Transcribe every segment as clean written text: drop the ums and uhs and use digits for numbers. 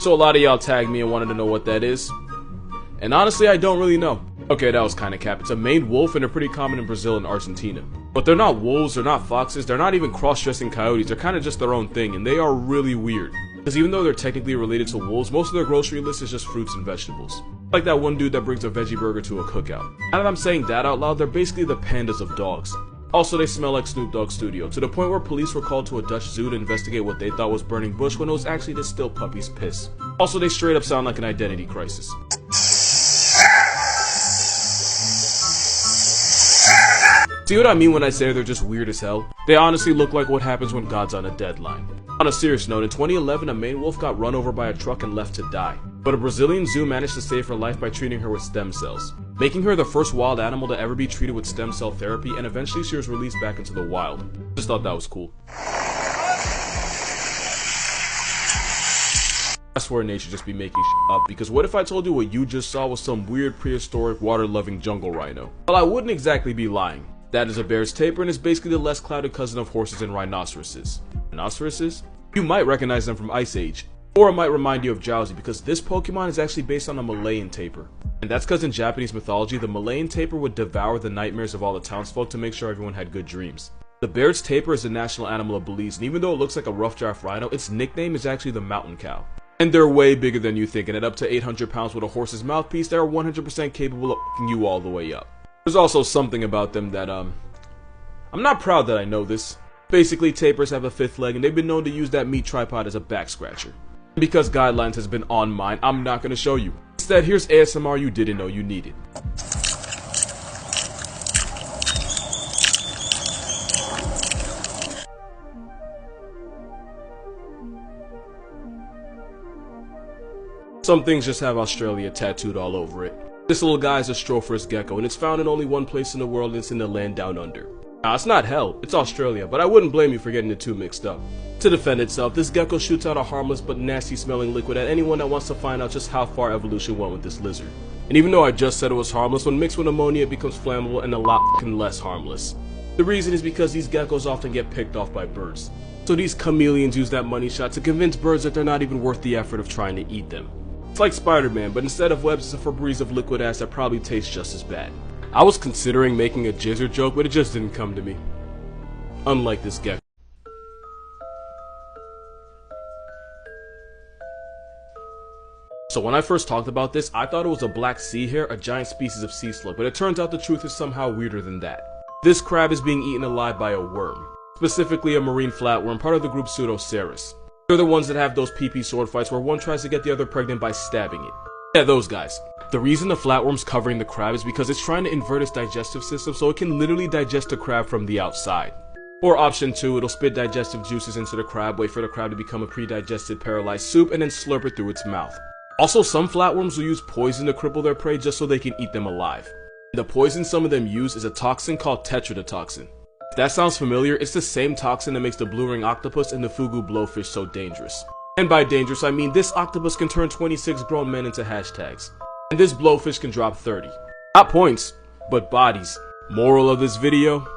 So a lot of y'all tagged me and wanted to know what that is. And honestly, I don't really know. Okay, that was kinda cap. It's a maned wolf and they're pretty common in Brazil and Argentina. But they're not wolves, they're not foxes, they're not even cross-dressing coyotes, they're kinda just their own thing, and they are really weird. Because even though they're technically related to wolves, most of their grocery list is just fruits and vegetables. Like that one dude that brings a veggie burger to a cookout. Now that I'm saying that out loud, they're basically the pandas of dogs. Also, they smell like Snoop Dogg's studio, to the point where police were called to a Dutch zoo to investigate what they thought was burning bush when it was actually the still puppy's piss. Also, they straight up sound like an identity crisis. See what I mean when I say they're just weird as hell? They honestly look like what happens when God's on a deadline. On a serious note, in 2011 a maned wolf got run over by a truck and left to die. But a Brazilian zoo managed to save her life by treating her with stem cells, making her the first wild animal to ever be treated with stem cell therapy, and eventually she was released back into the wild. Just thought that was cool. I swear nature just be making shit up, because what if I told you what you just saw was some weird prehistoric water-loving jungle rhino? Well, I wouldn't exactly be lying. That is a bear's tapir and is basically the less clouded cousin of horses and rhinoceroses. Rhinoceroses? You might recognize them from Ice Age. Or it might remind you of Drowsy, because this Pokemon is actually based on a Malayan tapir. And that's because in Japanese mythology, the Malayan tapir would devour the nightmares of all the townsfolk to make sure everyone had good dreams. The Baird's tapir is the national animal of Belize, and even though it looks like a rough draft rhino, its nickname is actually the mountain cow. And they're way bigger than you think, and at up to 800 pounds with a horse's mouthpiece, they are 100% capable of f***ing you all the way up. There's also something about them that, I'm not proud that I know this. Basically, tapirs have a fifth leg, and they've been known to use that meat tripod as a back scratcher. Because guidelines has been on mine, I'm not gonna show you. Instead, here's ASMR you didn't know you needed. Some things just have Australia tattooed all over it. This little guy is a stropher's gecko, and it's found in only one place in the world, and it's in the land down under. Now, it's not hell, it's Australia, but I wouldn't blame you for getting the two mixed up. To defend itself, this gecko shoots out a harmless but nasty smelling liquid at anyone that wants to find out just how far evolution went with this lizard. And even though I just said it was harmless, when mixed with ammonia it becomes flammable and a lot f***ing less harmless. The reason is because these geckos often get picked off by birds. So these chameleons use that money shot to convince birds that they're not even worth the effort of trying to eat them. It's like Spider-Man, but instead of webs, it's a Febreze of liquid ass that probably tastes just as bad. I was considering making a gizzard joke, but it just didn't come to me. Unlike this gecko. So when I first talked about this, I thought it was a black sea hare, a giant species of sea slug, but it turns out the truth is somehow weirder than that. This crab is being eaten alive by a worm, specifically a marine flatworm, part of the group Pseudocerus. They're the ones that have those pee-pee sword fights where one tries to get the other pregnant by stabbing it. Yeah, those guys. The reason the flatworm's covering the crab is because it's trying to invert its digestive system so it can literally digest the crab from the outside. Or option 2, it'll spit digestive juices into the crab, wait for the crab to become a pre-digested paralyzed soup, and then slurp it through its mouth. Also, some flatworms will use poison to cripple their prey just so they can eat them alive. The poison some of them use is a toxin called tetrodotoxin. If that sounds familiar, it's the same toxin that makes the blue ring octopus and the fugu blowfish so dangerous. And by dangerous, I mean this octopus can turn 26 grown men into hashtags. And this blowfish can drop 30. Not points, but bodies. Moral of this video?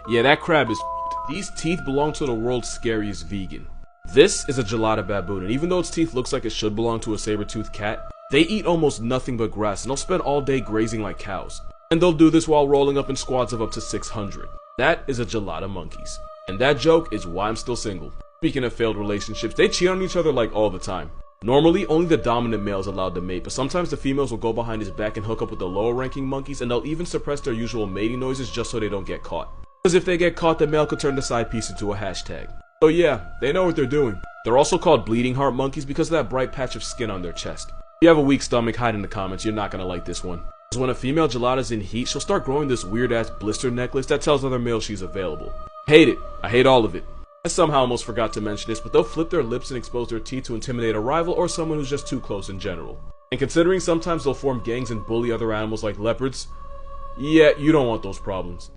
Yeah, that crab is f***ed. These teeth belong to the world's scariest vegan. This is a gelato baboon, and even though its teeth looks like it should belong to a saber-toothed cat, they eat almost nothing but grass, and they'll spend all day grazing like cows. And they'll do this while rolling up in squads of up to 600. That is a gelato monkeys. And that joke is why I'm still single. Speaking of failed relationships, they cheat on each other like all the time. Normally, only the dominant male is allowed to mate, but sometimes the females will go behind his back and hook up with the lower ranking monkeys, and they'll even suppress their usual mating noises just so they don't get caught. Because if they get caught, the male could turn the side piece into a hashtag. So yeah, they know what they're doing. They're also called bleeding heart monkeys because of that bright patch of skin on their chest. If you have a weak stomach, hide in the comments, you're not gonna like this one. Because when a female gelato's in heat, she'll start growing this weird ass blister necklace that tells other males she's available. Hate it. I hate all of it. I somehow almost forgot to mention this, but they'll flip their lips and expose their teeth to intimidate a rival or someone who's just too close in general. And considering sometimes they'll form gangs and bully other animals like leopards, yeah, you don't want those problems.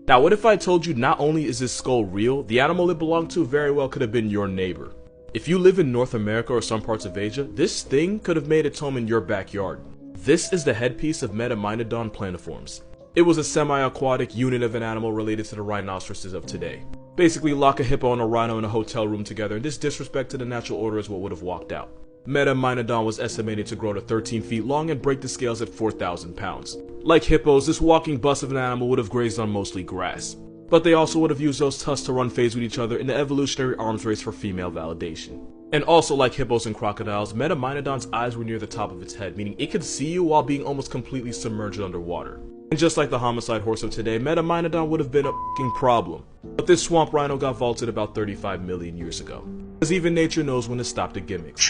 Now, what if I told you not only is this skull real, the animal it belonged to very well could have been your neighbor. If you live in North America or some parts of Asia, this thing could have made its home in your backyard. This is the headpiece of metaminodon planiforms. It was a semi-aquatic unit of an animal related to the rhinoceroses of today. Basically, lock a hippo and a rhino in a hotel room together, and this disrespect to the natural order is what would have walked out. Metaminodon was estimated to grow to 13 feet long and break the scales at 4,000 pounds. Like hippos, this walking bus of an animal would have grazed on mostly grass. But they also would have used those tusks to run phase with each other in the evolutionary arms race for female validation. And also like hippos and crocodiles, Metaminodon's eyes were near the top of its head, meaning it could see you while being almost completely submerged underwater. And just like the homicide horse of today, Metaminodon would have been a f***ing problem. But this swamp rhino got vaulted about 35 million years ago. Because even nature knows when to stop the gimmicks.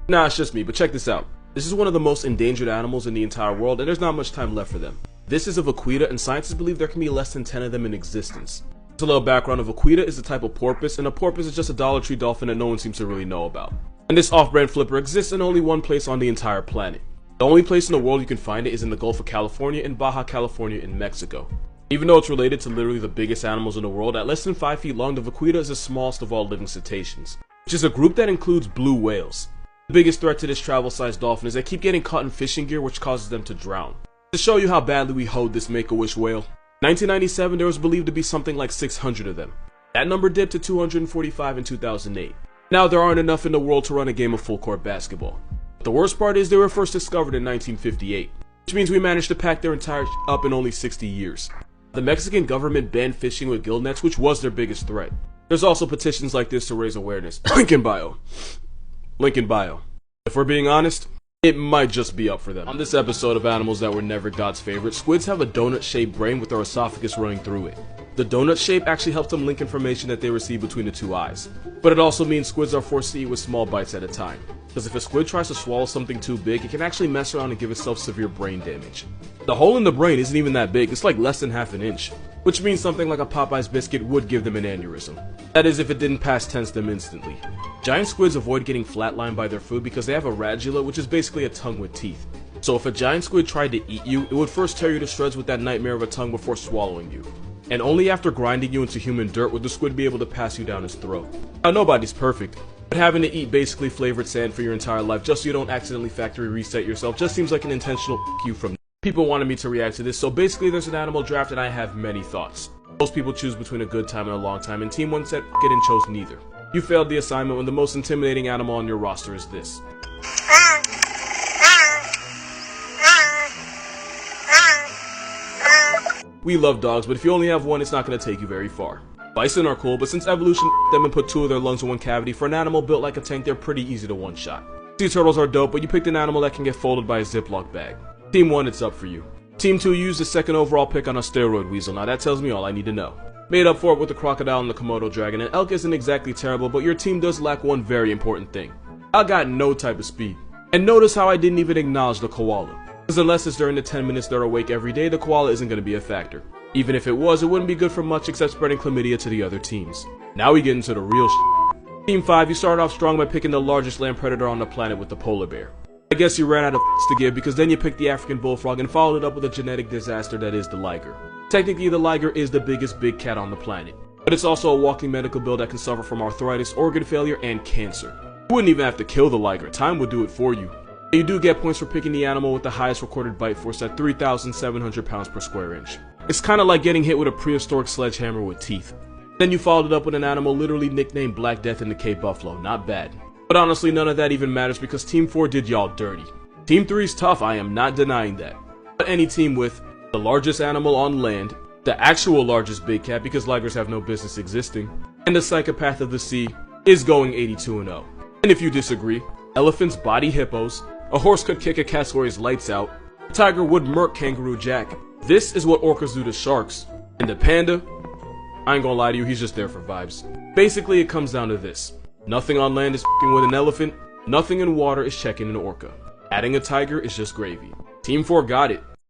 Nah, it's just me, but check this out. This is one of the most endangered animals in the entire world, and there's not much time left for them. This is a vaquita, and scientists believe there can be less than 10 of them in existence. Just a little background, a vaquita is a type of porpoise, and a porpoise is just a Dollar Tree dolphin that no one seems to really know about. And this off-brand flipper exists in only one place on the entire planet. The only place in the world you can find it is in the Gulf of California and Baja California in Mexico. Even though it's related to literally the biggest animals in the world, at less than 5 feet long, the vaquita is the smallest of all living cetaceans, which is a group that includes blue whales. The biggest threat to this travel-sized dolphin is they keep getting caught in fishing gear, which causes them to drown. To show you how badly we hoed this Make-A-Wish whale, in 1997 there was believed to be something like 600 of them. That number dipped to 245 in 2008. Now there aren't enough in the world to run a game of full-court basketball. The worst part is they were first discovered in 1958, which means we managed to pack their entire up in only 60 years. The Mexican government banned fishing with gill nets, which was their biggest threat. There's also petitions like this to raise awareness. Link in bio. Link in bio. If we're being honest, it might just be up for them. On this episode of Animals That Were Never God's Favorite, squids have a donut-shaped brain with their esophagus running through it. The donut shape actually helps them link information that they receive between the two eyes. But it also means squids are forced to eat with small bites at a time. Because if a squid tries to swallow something too big, it can actually mess around and give itself severe brain damage. The hole in the brain isn't even that big, it's like less than half an inch. Which means something like a Popeye's biscuit would give them an aneurysm. That is if it didn't past tense them instantly. Giant squids avoid getting flatlined by their food because they have a radula, which is basically a tongue with teeth. So if a giant squid tried to eat you, it would first tear you to shreds with that nightmare of a tongue before swallowing you. And only after grinding you into human dirt would the squid be able to pass you down his throat. Now nobody's perfect, but having to eat basically flavored sand for your entire life just so you don't accidentally factory reset yourself just seems like an intentional f*** you from. People wanted me to react to this, so basically there's an animal draft and I have many thoughts. Most people choose between a good time and a long time, and Team 1 said f*** it and chose neither. You failed the assignment when the most intimidating animal on your roster is this. We love dogs, but if you only have one, it's not going to take you very far. Bison are cool, but since evolution them and put 2 of their lungs in one cavity, for an animal built like a tank, they're pretty easy to one-shot. Sea turtles are dope, but you picked an animal that can get folded by a Ziploc bag. Team 1, it's up for you. Team 2 used the 2nd overall pick on a steroid weasel. Now that tells me all I need to know. Made up for it with the crocodile and the Komodo dragon, and elk isn't exactly terrible, but your team does lack one very important thing. I got no type of speed. And notice how I didn't even acknowledge the koala. Because unless it's during the 10 minutes they're awake every day, the koala isn't going to be a factor. Even if it was, it wouldn't be good for much except spreading chlamydia to the other teams. Now we get into the real shit. Team 5, you started off strong by picking the largest land predator on the planet with the polar bear. I guess you ran out of to give because then you picked the African bullfrog and followed it up with a genetic disaster that is the liger. Technically, the liger is the biggest big cat on the planet, but it's also a walking medical bill that can suffer from arthritis, organ failure, and cancer. You wouldn't even have to kill the liger, time would do it for you. You do get points for picking the animal with the highest recorded bite force at 3,700 pounds per square inch. It's kinda like getting hit with a prehistoric sledgehammer with teeth. Then you followed it up with an animal literally nicknamed Black Death in the Cape Buffalo, not bad. But honestly, none of that even matters because Team 4 did y'all dirty. Team 3's tough, I am not denying that. But any team with the largest animal on land, the actual largest big cat because ligers have no business existing, and the psychopath of the sea is going 82-0. And if you disagree, elephants body hippos, a horse could kick a cassowary's lights out, a tiger would murk Kangaroo Jack. This is what orcas do to sharks. And the panda, I ain't gonna lie to you, he's just there for vibes. Basically, it comes down to this. Nothing on land is f***ing with an elephant, nothing in water is checking an orca. Adding a tiger is just gravy. Team 4 got it.